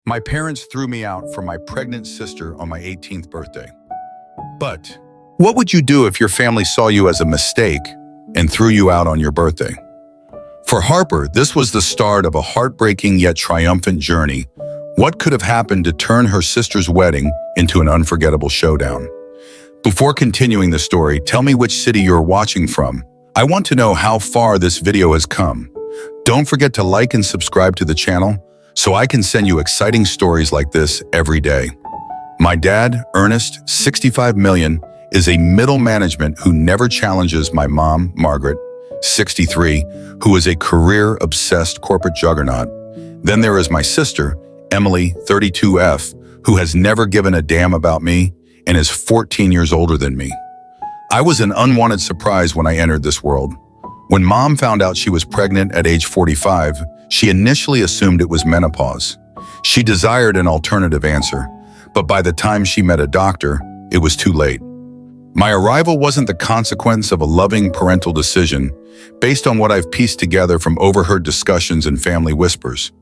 My parents threw me out for my pregnant sister on my 18th birthday. But what would you do if your family saw you as a mistake and threw you out on your birthday? For Harper, this was the start of a heartbreaking yet triumphant journey. What could have happened to turn her sister's wedding into an unforgettable showdown? Before continuing the story, tell me which city you're watching from. I want to know how far this video has come. Don't forget to like and subscribe to the channel so I can send you exciting stories like this every day. My dad, Ernest, 65 million, is a middle management who never challenges my mom, Margaret, 63, who is a career-obsessed corporate juggernaut. Then there is my sister, Emily, 32F, who has never given a damn about me and is 14 years older than me. I was an unwanted surprise when I entered this world. When Mom found out she was pregnant at age 45, she initially assumed it was menopause. She desired an alternative answer, but by the time she met a doctor, it was too late. My arrival wasn't the consequence of a loving parental decision based on what I've pieced together from overheard discussions and family whispers.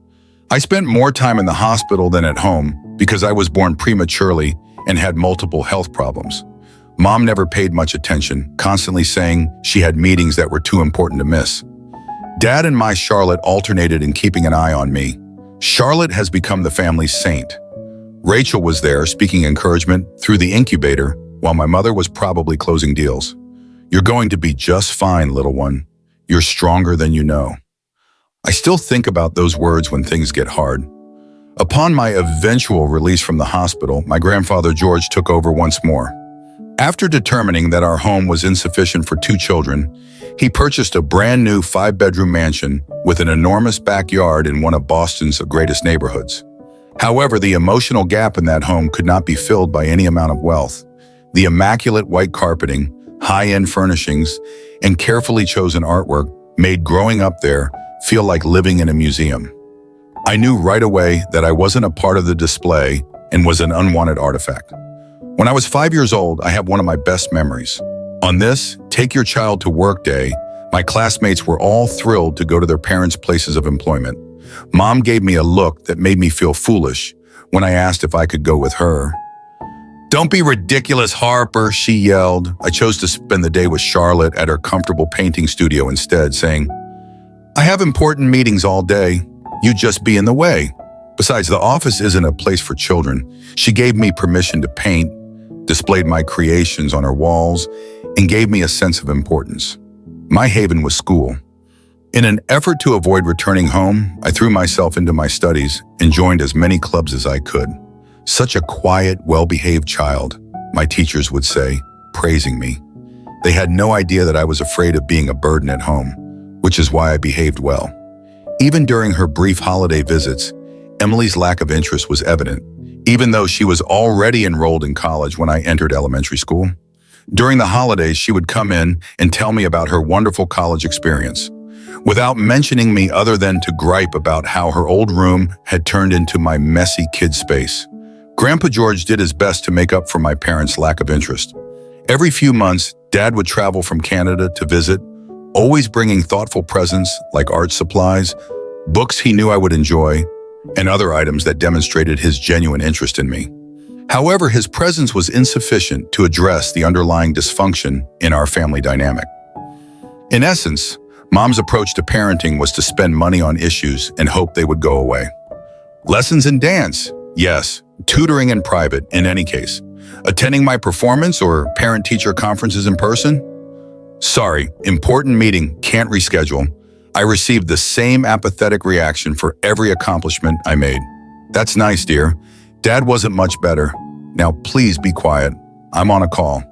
I spent more time in the hospital than at home because I was born prematurely and had multiple health problems. Mom never paid much attention, constantly saying she had meetings that were too important to miss. Dad and my Charlotte alternated in keeping an eye on me. Charlotte has become the family's saint. Rachel was there speaking encouragement through the incubator while my mother was probably closing deals. "You're going to be just fine, little one. You're stronger than you know." I still think about those words when things get hard. Upon my eventual release from the hospital, my grandfather George took over once more. After determining that our home was insufficient for 2 children, he purchased a brand new 5-bedroom mansion with an enormous backyard in one of Boston's greatest neighborhoods. However, the emotional gap in that home could not be filled by any amount of wealth. The immaculate white carpeting, high-end furnishings, and carefully chosen artwork made growing up there feel like living in a museum. I knew right away that I wasn't a part of the display and was an unwanted artifact. When I was 5 years old, I have one of my best memories. On this Take Your Child to Work day, my classmates were all thrilled to go to their parents' places of employment. Mom gave me a look that made me feel foolish when I asked if I could go with her. "Don't be ridiculous, Harper," she yelled. I chose to spend the day with Charlotte at her comfortable painting studio instead, saying, "I have important meetings all day. You just be in the way. Besides, the office isn't a place for children." She gave me permission to paint, displayed my creations on her walls, and gave me a sense of importance. My haven was school. In an effort to avoid returning home, I threw myself into my studies and joined as many clubs as I could. "Such a quiet, well-behaved child," my teachers would say, praising me. They had no idea that I was afraid of being a burden at home, which is why I behaved well. Even during her brief holiday visits, Emily's lack of interest was evident, even though she was already enrolled in college when I entered elementary school. During the holidays, she would come in and tell me about her wonderful college experience, without mentioning me other than to gripe about how her old room had turned into my messy kid space. Grandpa George did his best to make up for my parents' lack of interest. Every few months, Dad would travel from Canada to visit, always bringing thoughtful presents like art supplies, books he knew I would enjoy, and other items that demonstrated his genuine interest in me. However, his presence was insufficient to address the underlying dysfunction in our family dynamic. In essence, Mom's approach to parenting was to spend money on issues and hope they would go away. Lessons in dance, yes. Tutoring in private, in any case. Attending my performance or parent-teacher conferences in person? Sorry, important meeting, can't reschedule. I received the same apathetic reaction for every accomplishment I made. "That's nice, dear. Dad wasn't much better. Now please be quiet. I'm on a call."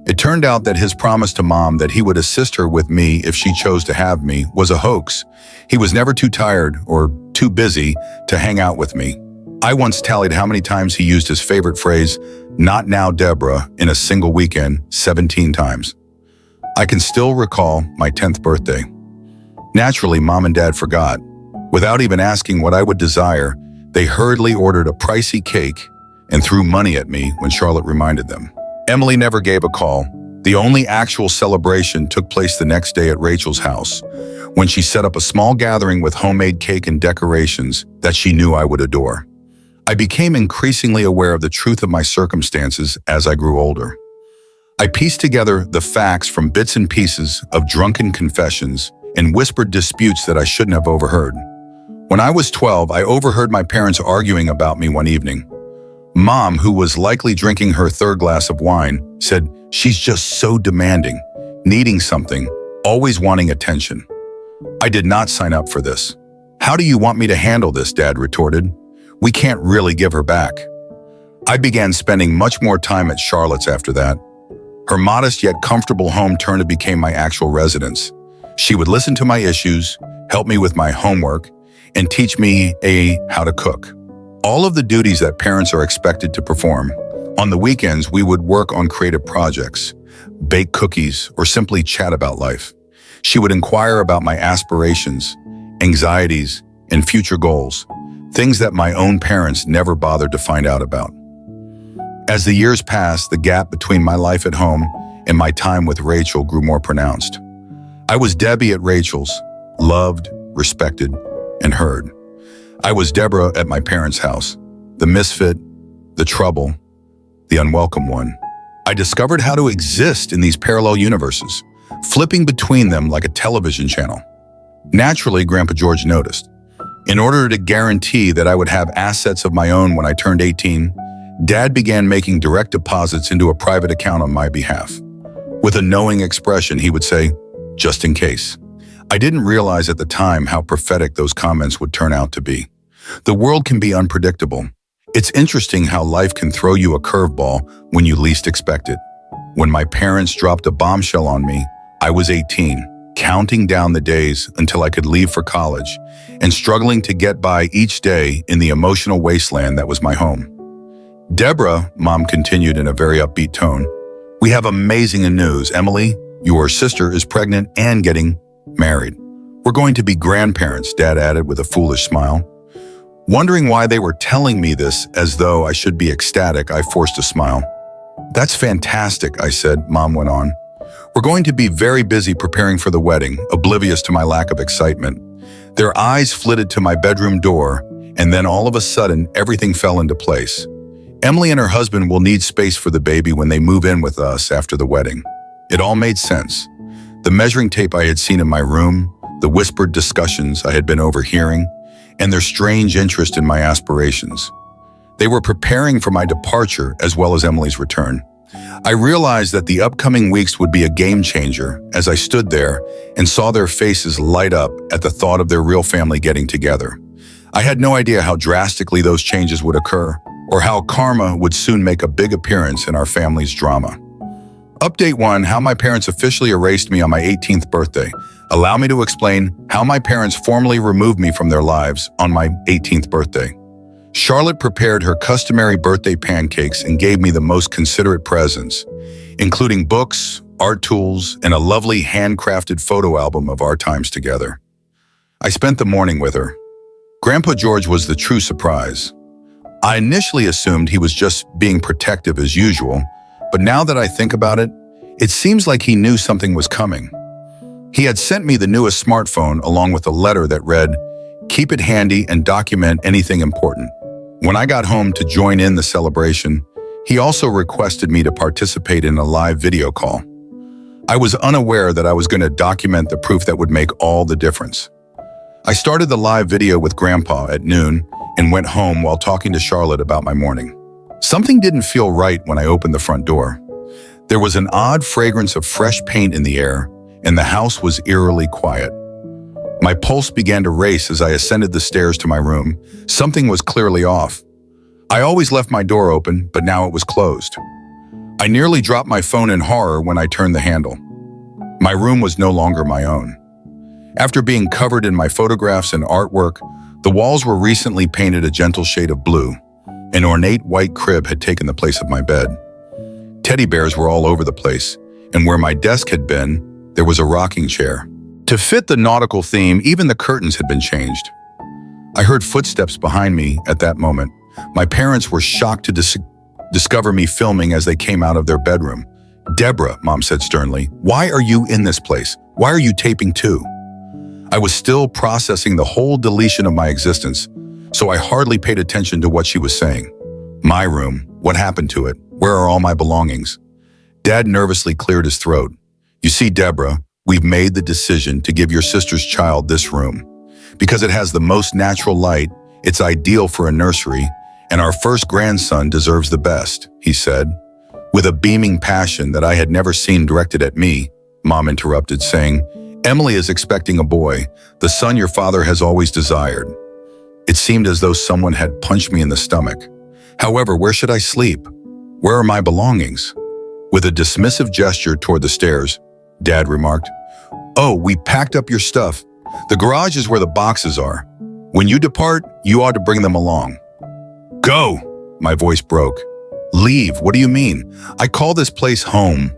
It turned out that his promise to Mom that he would assist her with me if she chose to have me was a hoax. He was never too tired or too busy to hang out with me. I once tallied how many times he used his favorite phrase, "Not now, Deborah," in a single weekend, 17 times. I can still recall my 10th birthday. Naturally, Mom and Dad forgot. Without even asking what I would desire, they hurriedly ordered a pricey cake and threw money at me when Charlotte reminded them. Emily never gave a call. The only actual celebration took place the next day at Rachel's house, when she set up a small gathering with homemade cake and decorations that she knew I would adore. I became increasingly aware of the truth of my circumstances as I grew older. I pieced together the facts from bits and pieces of drunken confessions and whispered disputes that I shouldn't have overheard. When I was 12, I overheard my parents arguing about me one evening. Mom, who was likely drinking her third glass of wine, said, "She's just so demanding, needing something, always wanting attention." I did not sign up for this. "How do you want me to handle this?" Dad retorted. "We can't really give her back." I began spending much more time at Charlotte's after that. Her modest yet comfortable home turned to become my actual residence. She would listen to my issues, help me with my homework, and teach me how to cook. All of the duties that parents are expected to perform. On the weekends, we would work on creative projects, bake cookies, or simply chat about life. She would inquire about my aspirations, anxieties, and future goals, things that my own parents never bothered to find out about. As the years passed, the gap between my life at home and my time with Rachel grew more pronounced. I was Debbie at Rachel's, loved, respected, and heard. I was Deborah at my parents' house, the misfit, the trouble, the unwelcome one. I discovered how to exist in these parallel universes, flipping between them like a television channel. Naturally, Grandpa George noticed. In order to guarantee that I would have assets of my own when I turned 18, Dad began making direct deposits into a private account on my behalf. With a knowing expression, he would say, "Just in case." I didn't realize at the time how prophetic those comments would turn out to be. The world can be unpredictable. It's interesting how life can throw you a curveball when you least expect it. When my parents dropped a bombshell on me, I was 18, counting down the days until I could leave for college, and struggling to get by each day in the emotional wasteland that was my home. "Deborah," Mom continued in a very upbeat tone, "we have amazing news. Emily, your sister, is pregnant and getting married. We're going to be grandparents," Dad added with a foolish smile. Wondering why they were telling me this as though I should be ecstatic, I forced a smile. "That's fantastic," I said, Mom went on. "We're going to be very busy preparing for the wedding," oblivious to my lack of excitement. Their eyes flitted to my bedroom door, and then all of a sudden, everything fell into place. Emily and her husband will need space for the baby when they move in with us after the wedding. It all made sense. The measuring tape I had seen in my room, the whispered discussions I had been overhearing, and their strange interest in my aspirations. They were preparing for my departure as well as Emily's return. I realized that the upcoming weeks would be a game changer as I stood there and saw their faces light up at the thought of their real family getting together. I had no idea how drastically those changes would occur, or how karma would soon make a big appearance in our family's drama. Update 1, how my parents officially erased me on my 18th birthday. Allow me to explain how my parents formally removed me from their lives on my 18th birthday. Charlotte prepared her customary birthday pancakes and gave me the most considerate presents, including books, art tools, and a lovely handcrafted photo album of our times together. I spent the morning with her. Grandpa George was the true surprise. I initially assumed he was just being protective as usual, but now that I think about it, it seems like he knew something was coming. He had sent me the newest smartphone along with a letter that read, "Keep it handy and document anything important." When I got home to join in the celebration, he also requested me to participate in a live video call. I was unaware that I was going to document the proof that would make all the difference. I started the live video with Grandpa at noon and went home while talking to Charlotte about my morning. Something didn't feel right when I opened the front door. There was an odd fragrance of fresh paint in the air, and the house was eerily quiet. My pulse began to race as I ascended the stairs to my room. Something was clearly off. I always left my door open, but now it was closed. I nearly dropped my phone in horror when I turned the handle. My room was no longer my own. After being covered in my photographs and artwork, the walls were recently painted a gentle shade of blue. An ornate white crib had taken the place of my bed. Teddy bears were all over the place, and where my desk had been, there was a rocking chair. To fit the nautical theme, even the curtains had been changed. I heard footsteps behind me at that moment. My parents were shocked to discover me filming as they came out of their bedroom. "Deborah," Mom said sternly, "why are you in this place? Why are you taping too?" I was still processing the whole deletion of my existence, so I hardly paid attention to what she was saying. My room, what happened to it? Where are all my belongings? Dad nervously cleared his throat. You see, Deborah, we've made the decision to give your sister's child this room. Because it has the most natural light, it's ideal for a nursery, and our first grandson deserves the best, he said. With a beaming passion that I had never seen directed at me, Mom interrupted, saying, Emily is expecting a boy, the son your father has always desired. It seemed as though someone had punched me in the stomach. However, where should I sleep? Where are my belongings? With a dismissive gesture toward the stairs, Dad remarked, Oh, we packed up your stuff. The garage is where the boxes are. When you depart, you ought to bring them along. Go! My voice broke. Leave, what do you mean? I call this place home.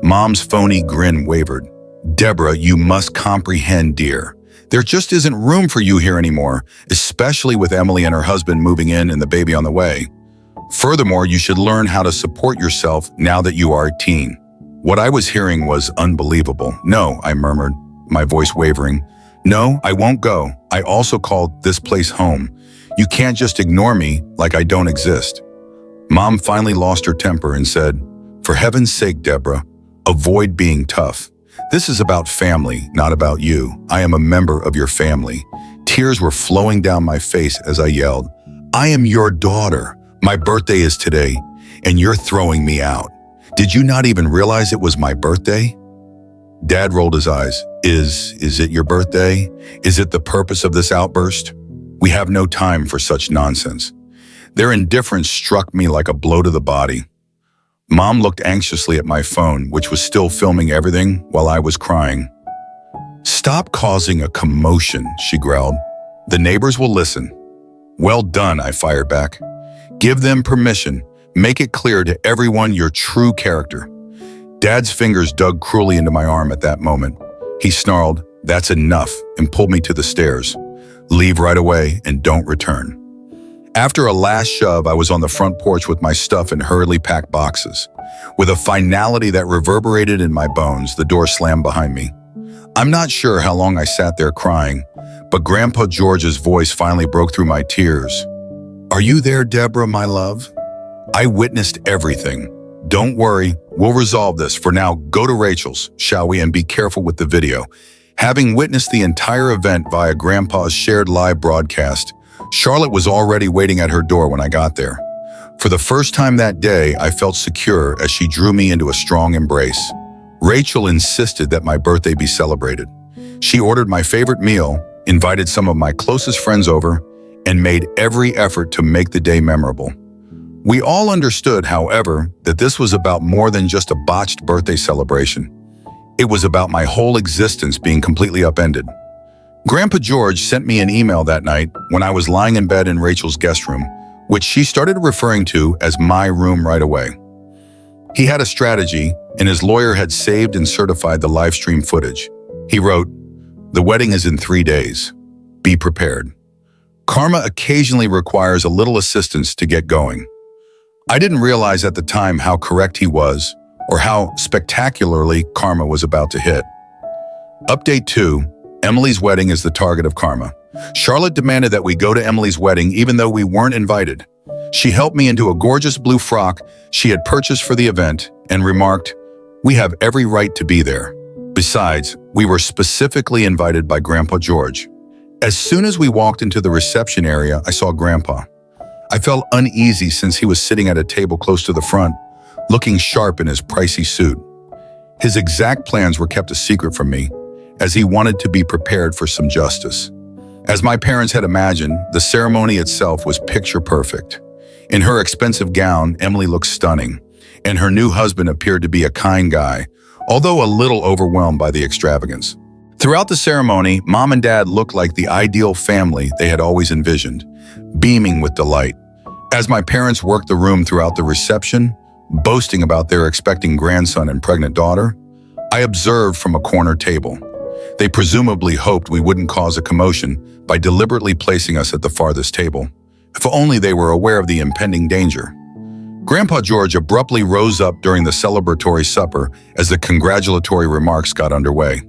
Mom's phony grin wavered. Deborah, you must comprehend, dear. There just isn't room for you here anymore, especially with Emily and her husband moving in and the baby on the way. Furthermore, you should learn how to support yourself now that you are a teen. What I was hearing was unbelievable. No, I murmured, my voice wavering. No, I won't go. I also called this place home. You can't just ignore me like I don't exist. Mom finally lost her temper and said, For heaven's sake, Deborah, avoid being tough. This is about family, not about you. I am a member of your family. Tears were flowing down my face as I yelled, I am your daughter. My birthday is today, and you're throwing me out. Did you not even realize it was my birthday? Dad rolled his eyes. Is it your birthday? Is it the purpose of this outburst? We have no time for such nonsense. Their indifference struck me like a blow to the body. Mom looked anxiously at my phone, which was still filming everything while I was crying. Stop causing a commotion, she growled. The neighbors will listen. Well done, I fired back. Give them permission. Make it clear to everyone your true character. Dad's fingers dug cruelly into my arm at that moment. He snarled, That's enough, and pulled me to the stairs. Leave right away and don't return. After a last shove, I was on the front porch with my stuff in hurriedly packed boxes. With a finality that reverberated in my bones, the door slammed behind me. I'm not sure how long I sat there crying, but Grandpa George's voice finally broke through my tears. Are you there, Deborah, my love? I witnessed everything. Don't worry, we'll resolve this. For now, go to Rachel's, shall we, and be careful with the video. Having witnessed the entire event via Grandpa's shared live broadcast, Charlotte was already waiting at her door when I got there. For the first time that day, I felt secure as she drew me into a strong embrace. Rachel insisted that my birthday be celebrated. She ordered my favorite meal, invited some of my closest friends over, and made every effort to make the day memorable. We all understood, however, that this was about more than just a botched birthday celebration. It was about my whole existence being completely upended. Grandpa George sent me an email that night when I was lying in bed in Rachel's guest room, which she started referring to as my room right away. He had a strategy, and his lawyer had saved and certified the live stream footage. He wrote, The wedding is in 3 days. Be prepared. Karma occasionally requires a little assistance to get going. I didn't realize at the time how correct he was, or how spectacularly karma was about to hit. Update 2. Emily's wedding is the target of karma. Charlotte demanded that we go to Emily's wedding even though we weren't invited. She helped me into a gorgeous blue frock she had purchased for the event and remarked, We have every right to be there. Besides, we were specifically invited by Grandpa George. As soon as we walked into the reception area, I saw Grandpa. I felt uneasy since he was sitting at a table close to the front, looking sharp in his pricey suit. His exact plans were kept a secret from me, as he wanted to be prepared for some justice. As my parents had imagined, the ceremony itself was picture perfect. In her expensive gown, Emily looked stunning, and her new husband appeared to be a kind guy, although a little overwhelmed by the extravagance. Throughout the ceremony, Mom and Dad looked like the ideal family they had always envisioned, beaming with delight. As my parents worked the room throughout the reception, boasting about their expecting grandson and pregnant daughter, I observed from a corner table. They presumably hoped we wouldn't cause a commotion by deliberately placing us at the farthest table. If only they were aware of the impending danger. Grandpa George abruptly rose up during the celebratory supper as the congratulatory remarks got underway.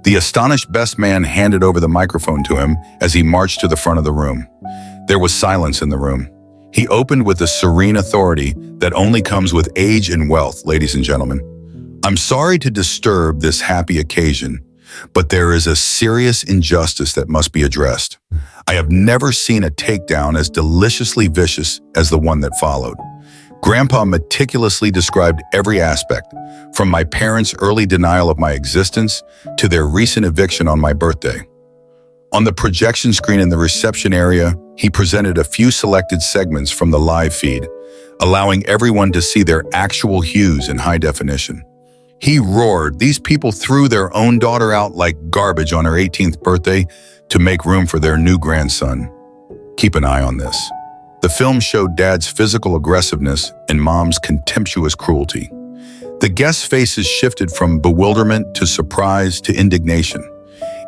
The astonished best man handed over the microphone to him as he marched to the front of the room. There was silence in the room. He opened with the serene authority that only comes with age and wealth, ladies and gentlemen. I'm sorry to disturb this happy occasion, but there is a serious injustice that must be addressed. I have never seen a takedown as deliciously vicious as the one that followed. Grandpa meticulously described every aspect, from my parents' early denial of my existence to their recent eviction on my birthday. On the projection screen in the reception area, he presented a few selected segments from the live feed, allowing everyone to see their actual hues in high definition. He roared, "These people threw their own daughter out like garbage on her 18th birthday to make room for their new grandson. Keep an eye on this." The film showed Dad's physical aggressiveness and Mom's contemptuous cruelty. The guests' faces shifted from bewilderment to surprise to indignation.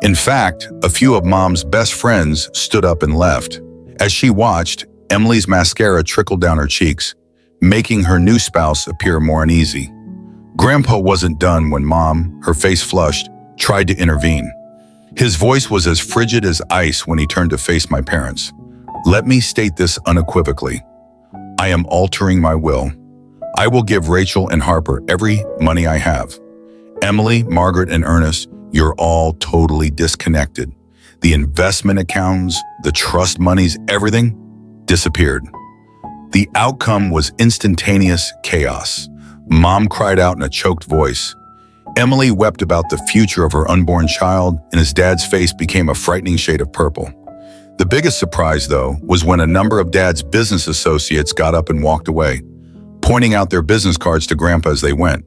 In fact, a few of Mom's best friends stood up and left. As she watched, Emily's mascara trickled down her cheeks, making her new spouse appear more uneasy. Grandpa wasn't done when Mom, her face flushed, tried to intervene. His voice was as frigid as ice when he turned to face my parents. "Let me state this unequivocally. I am altering my will. I will give Rachel and Harper every money I have. Emily, Margaret, and Ernest, you're all totally disconnected. The investment accounts, the trust monies, everything disappeared." The outcome was instantaneous chaos. Mom cried out in a choked voice. Emily wept about the future of her unborn child, and his dad's face became a frightening shade of purple. The biggest surprise, though, was when a number of Dad's business associates got up and walked away, pointing out their business cards to Grandpa as they went.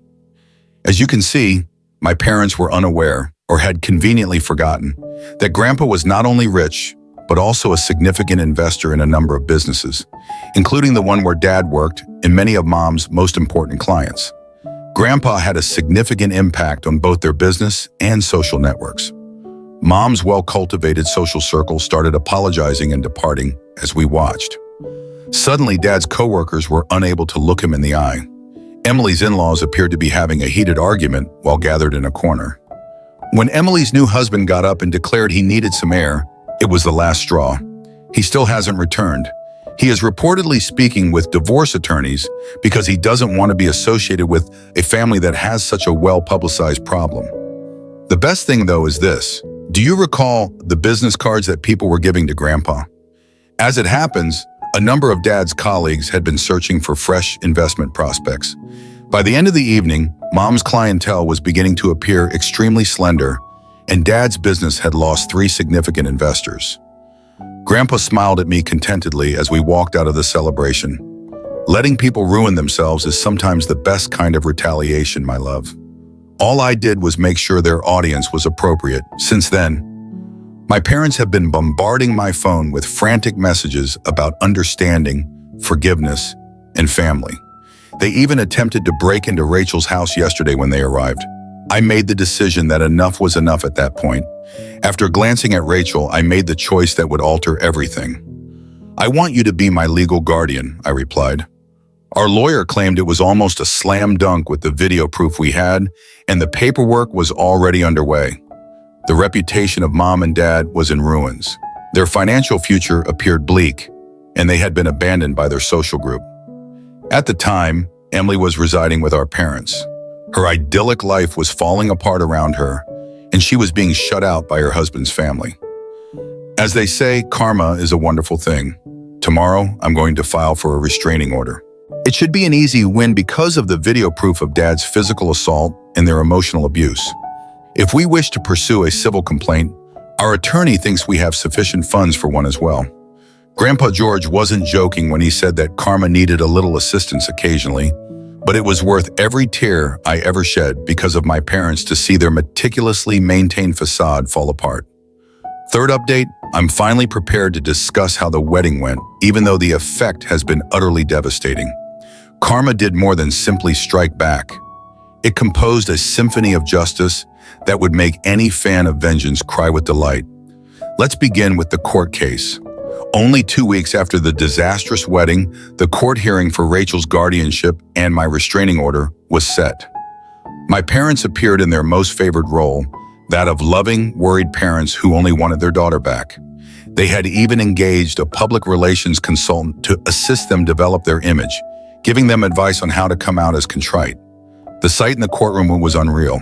As you can see, my parents were unaware, or had conveniently forgotten, that Grandpa was not only rich, but also a significant investor in a number of businesses, including the one where Dad worked and many of Mom's most important clients. Grandpa had a significant impact on both their business and social networks. Mom's well-cultivated social circle started apologizing and departing as we watched. Suddenly, Dad's coworkers were unable to look him in the eye. Emily's in-laws appeared to be having a heated argument while gathered in a corner. When Emily's new husband got up and declared he needed some air, it was the last straw. He still hasn't returned. He is reportedly speaking with divorce attorneys because he doesn't want to be associated with a family that has such a well-publicized problem. The best thing, though, is this. Do you recall the business cards that people were giving to Grandpa? As it happens, a number of Dad's colleagues had been searching for fresh investment prospects. By the end of the evening, Mom's clientele was beginning to appear extremely slender, and Dad's business had lost 3 significant investors. Grandpa smiled at me contentedly as we walked out of the celebration. Letting people ruin themselves is sometimes the best kind of retaliation, my love. All I did was make sure their audience was appropriate. Since then, my parents have been bombarding my phone with frantic messages about understanding, forgiveness, and family. They even attempted to break into Rachel's house yesterday when they arrived. I made the decision that enough was enough at that point. After glancing at Rachel, I made the choice that would alter everything. "I want you to be my legal guardian," I replied. Our lawyer claimed it was almost a slam dunk with the video proof we had, and the paperwork was already underway. The reputation of Mom and Dad was in ruins. Their financial future appeared bleak, and they had been abandoned by their social group. At the time, Emily was residing with our parents. Her idyllic life was falling apart around her, and she was being shut out by her husband's family. As they say, karma is a wonderful thing. Tomorrow, I'm going to file for a restraining order. It should be an easy win because of the video proof of Dad's physical assault and their emotional abuse. If we wish to pursue a civil complaint, our attorney thinks we have sufficient funds for one as well. Grandpa George wasn't joking when he said that karma needed a little assistance occasionally, but it was worth every tear I ever shed because of my parents to see their meticulously maintained facade fall apart. Third update, I'm finally prepared to discuss how the wedding went, even though the effect has been utterly devastating. Karma did more than simply strike back. It composed a symphony of justice that would make any fan of vengeance cry with delight. Let's begin with the court case. Only 2 weeks after the disastrous wedding, the court hearing for Rachel's guardianship and my restraining order was set. My parents appeared in their most favored role, that of loving, worried parents who only wanted their daughter back. They had even engaged a public relations consultant to assist them develop their image, giving them advice on how to come out as contrite. The sight in the courtroom was unreal.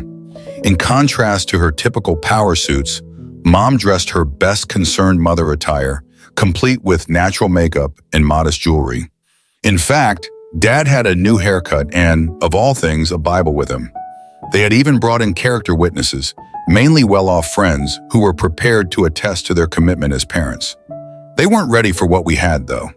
In contrast to her typical power suits, Mom dressed her best concerned mother attire, complete with natural makeup and modest jewelry. In fact, Dad had a new haircut and, of all things, a Bible with him. They had even brought in character witnesses, mainly well-off friends who were prepared to attest to their commitment as parents. They weren't ready for what we had, though.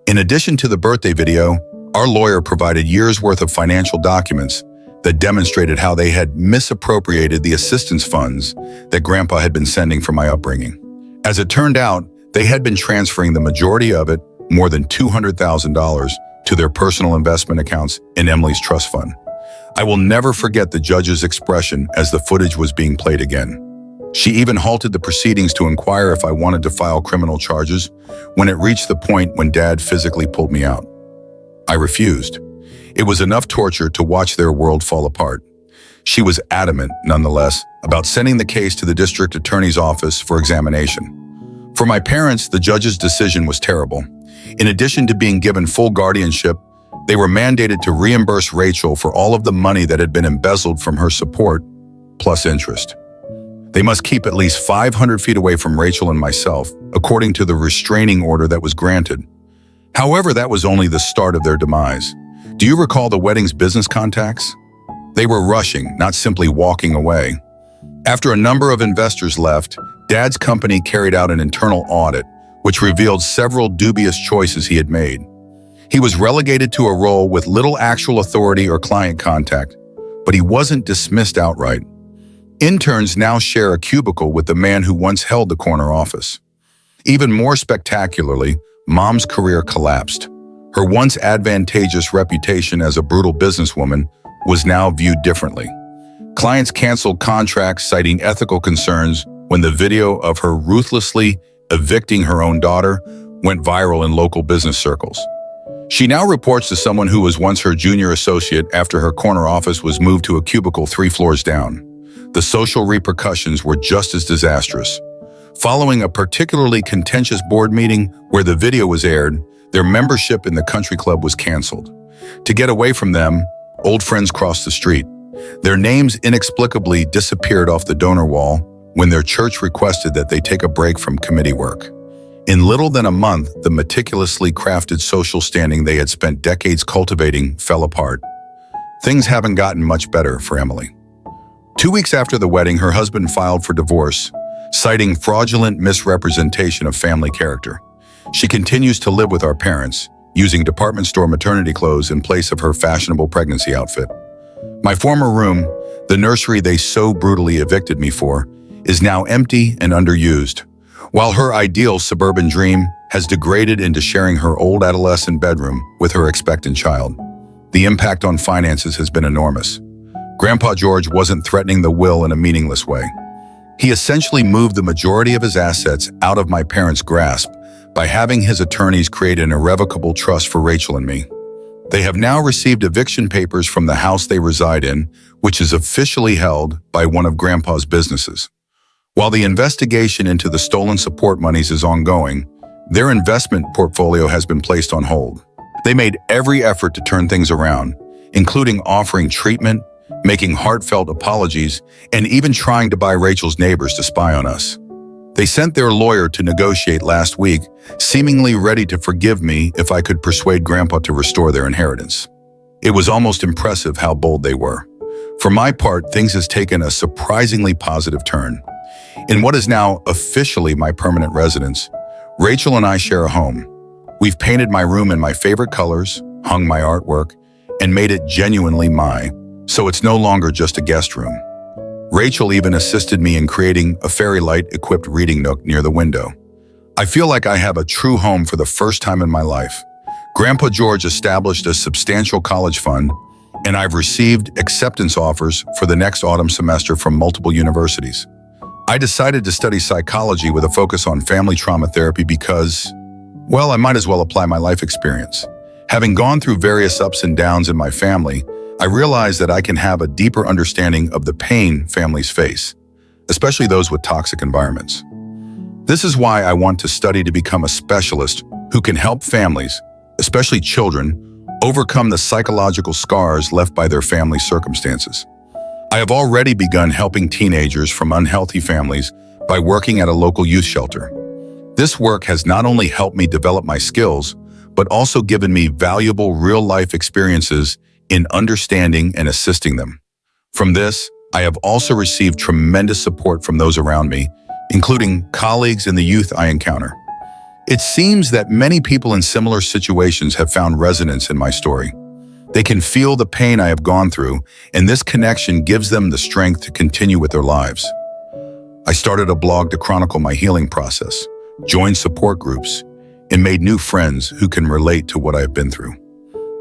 In addition to the birthday video, our lawyer provided years' worth of financial documents that demonstrated how they had misappropriated the assistance funds that Grandpa had been sending for my upbringing. As it turned out, they had been transferring the majority of it, more than $200,000, to their personal investment accounts in Emily's trust fund. I will never forget the judge's expression as the footage was being played again. She even halted the proceedings to inquire if I wanted to file criminal charges when it reached the point when Dad physically pulled me out. I refused. It was enough torture to watch their world fall apart. She was adamant, nonetheless, about sending the case to the district attorney's office for examination. For my parents, the judge's decision was terrible. In addition to being given full guardianship, they were mandated to reimburse Rachel for all of the money that had been embezzled from her support, plus interest. They must keep at least 500 feet away from Rachel and myself, according to the restraining order that was granted. However, that was only the start of their demise. Do you recall the wedding's business contacts? They were rushing, not simply walking away. After a number of investors left, Dad's company carried out an internal audit, which revealed several dubious choices he had made. He was relegated to a role with little actual authority or client contact, but he wasn't dismissed outright. Interns now share a cubicle with the man who once held the corner office. Even more spectacularly, Mom's career collapsed. Her once advantageous reputation as a brutal businesswoman was now viewed differently. Clients canceled contracts citing ethical concerns when the video of her ruthlessly evicting her own daughter went viral in local business circles. She now reports to someone who was once her junior associate after her corner office was moved to a cubicle 3 floors down. The social repercussions were just as disastrous. Following a particularly contentious board meeting where the video was aired, their membership in the country club was canceled. To get away from them, old friends crossed the street. Their names inexplicably disappeared off the donor wall when their church requested that they take a break from committee work. In little than a month, the meticulously crafted social standing they had spent decades cultivating fell apart. Things haven't gotten much better for Emily. 2 weeks after the wedding, her husband filed for divorce, citing fraudulent misrepresentation of family character. She continues to live with our parents, using department store maternity clothes in place of her fashionable pregnancy outfit. My former room, the nursery they so brutally evicted me for, is now empty and underused, while her ideal suburban dream has degraded into sharing her old adolescent bedroom with her expectant child. The impact on finances has been enormous. Grandpa George wasn't threatening the will in a meaningless way. He essentially moved the majority of his assets out of my parents' grasp by having his attorneys create an irrevocable trust for Rachel and me. They have now received eviction papers from the house they reside in, which is officially held by one of Grandpa's businesses. While the investigation into the stolen support monies is ongoing, their investment portfolio has been placed on hold. They made every effort to turn things around, including offering treatment, making heartfelt apologies, and even trying to buy Rachel's neighbors to spy on us. They sent their lawyer to negotiate last week, seemingly ready to forgive me if I could persuade Grandpa to restore their inheritance. It was almost impressive how bold they were. For my part, things has taken a surprisingly positive turn. In what is now officially my permanent residence, Rachel and I share a home. We've painted my room in my favorite colors, hung my artwork, and made it genuinely so it's no longer just a guest room. Rachel even assisted me in creating a fairy light-equipped reading nook near the window. I feel like I have a true home for the first time in my life. Grandpa George established a substantial college fund, and I've received acceptance offers for the next autumn semester from multiple universities. I decided to study psychology with a focus on family trauma therapy because, well, I might as well apply my life experience. Having gone through various ups and downs in my family, I realized that I can have a deeper understanding of the pain families face, especially those with toxic environments. This is why I want to study to become a specialist who can help families, especially children, overcome the psychological scars left by their family circumstances. I have already begun helping teenagers from unhealthy families by working at a local youth shelter. This work has not only helped me develop my skills, but also given me valuable real-life experiences in understanding and assisting them. From this, I have also received tremendous support from those around me, including colleagues and the youth I encounter. It seems that many people in similar situations have found resonance in my story. They can feel the pain I have gone through, and this connection gives them the strength to continue with their lives. I started a blog to chronicle my healing process, joined support groups, and made new friends who can relate to what I have been through.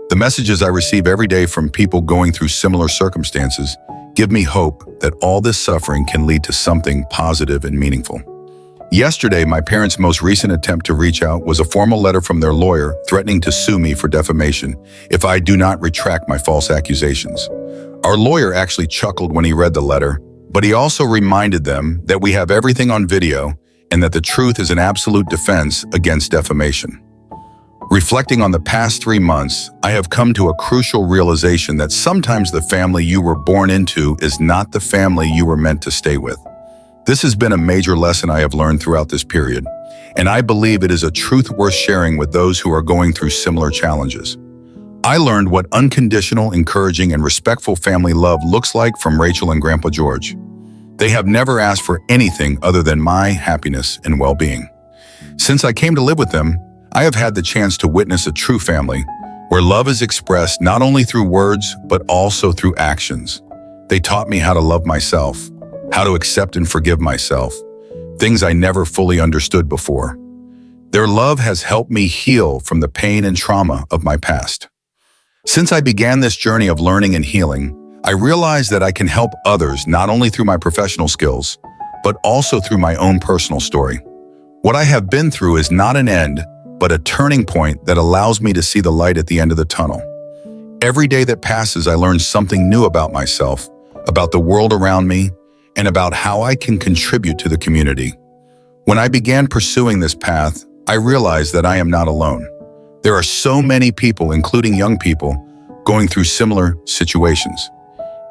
The messages I receive every day from people going through similar circumstances give me hope that all this suffering can lead to something positive and meaningful. Yesterday, my parents' most recent attempt to reach out was a formal letter from their lawyer threatening to sue me for defamation if I do not retract my false accusations. Our lawyer actually chuckled when he read the letter, but he also reminded them that we have everything on video and that the truth is an absolute defense against defamation. Reflecting on the past 3 months, I have come to a crucial realization that sometimes the family you were born into is not the family you were meant to stay with. This has been a major lesson I have learned throughout this period, and I believe it is a truth worth sharing with those who are going through similar challenges. I learned what unconditional, encouraging, and respectful family love looks like from Rachel and Grandpa George. They have never asked for anything other than my happiness and well-being. Since I came to live with them, I have had the chance to witness a true family where love is expressed not only through words, but also through actions. They taught me how to love myself, how to accept and forgive myself, things I never fully understood before. Their love has helped me heal from the pain and trauma of my past. Since I began this journey of learning and healing, I realized that I can help others not only through my professional skills, but also through my own personal story. What I have been through is not an end, but a turning point that allows me to see the light at the end of the tunnel. Every day that passes, I learn something new about myself, about the world around me, and about how I can contribute to the community. When I began pursuing this path, I realized that I am not alone. There are so many people, including young people, going through similar situations.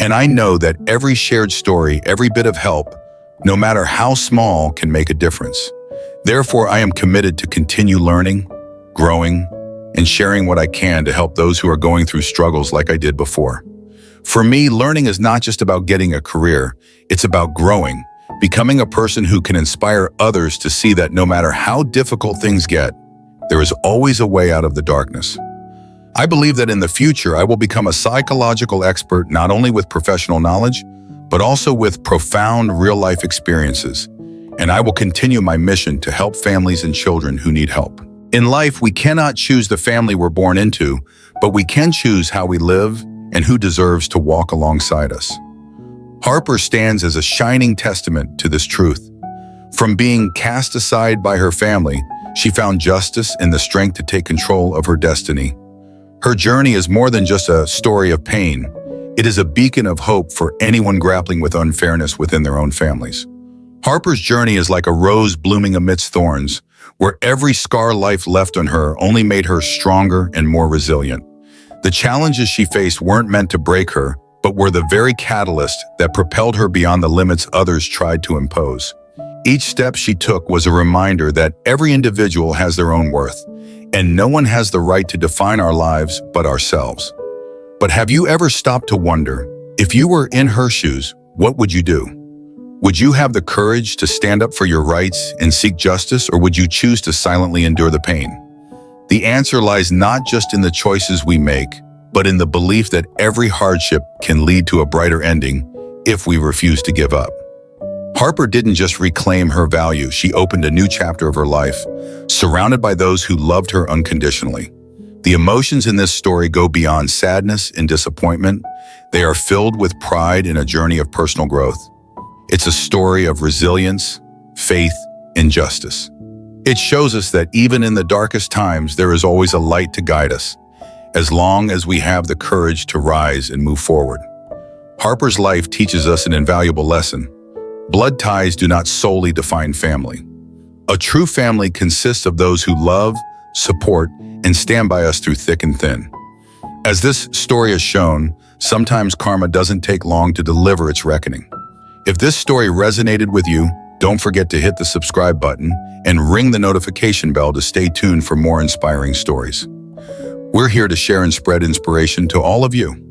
And I know that every shared story, every bit of help, no matter how small, can make a difference. Therefore, I am committed to continue learning, growing, and sharing what I can to help those who are going through struggles like I did before. For me, learning is not just about getting a career, it's about growing, becoming a person who can inspire others to see that no matter how difficult things get, there is always a way out of the darkness. I believe that in the future, I will become a psychological expert not only with professional knowledge, but also with profound real-life experiences. And I will continue my mission to help families and children who need help. In life, we cannot choose the family we're born into, but we can choose how we live and who deserves to walk alongside us. Harper stands as a shining testament to this truth. From being cast aside by her family, she found justice and the strength to take control of her destiny. Her journey is more than just a story of pain. It is a beacon of hope for anyone grappling with unfairness within their own families. Harper's journey is like a rose blooming amidst thorns, where every scar life left on her only made her stronger and more resilient. The challenges she faced weren't meant to break her, but were the very catalyst that propelled her beyond the limits others tried to impose. Each step she took was a reminder that every individual has their own worth, and no one has the right to define our lives but ourselves. But have you ever stopped to wonder, if you were in her shoes, what would you do? Would you have the courage to stand up for your rights and seek justice, or would you choose to silently endure the pain? The answer lies not just in the choices we make, but in the belief that every hardship can lead to a brighter ending if we refuse to give up. Harper didn't just reclaim her value, she opened a new chapter of her life, surrounded by those who loved her unconditionally. The emotions in this story go beyond sadness and disappointment. They are filled with pride in a journey of personal growth. It's a story of resilience, faith, and justice. It shows us that even in the darkest times, there is always a light to guide us, as long as we have the courage to rise and move forward. Harper's life teaches us an invaluable lesson. Blood ties do not solely define family. A true family consists of those who love, support, and stand by us through thick and thin. As this story has shown, sometimes karma doesn't take long to deliver its reckoning. If this story resonated with you, don't forget to hit the subscribe button and ring the notification bell to stay tuned for more inspiring stories. We're here to share and spread inspiration to all of you.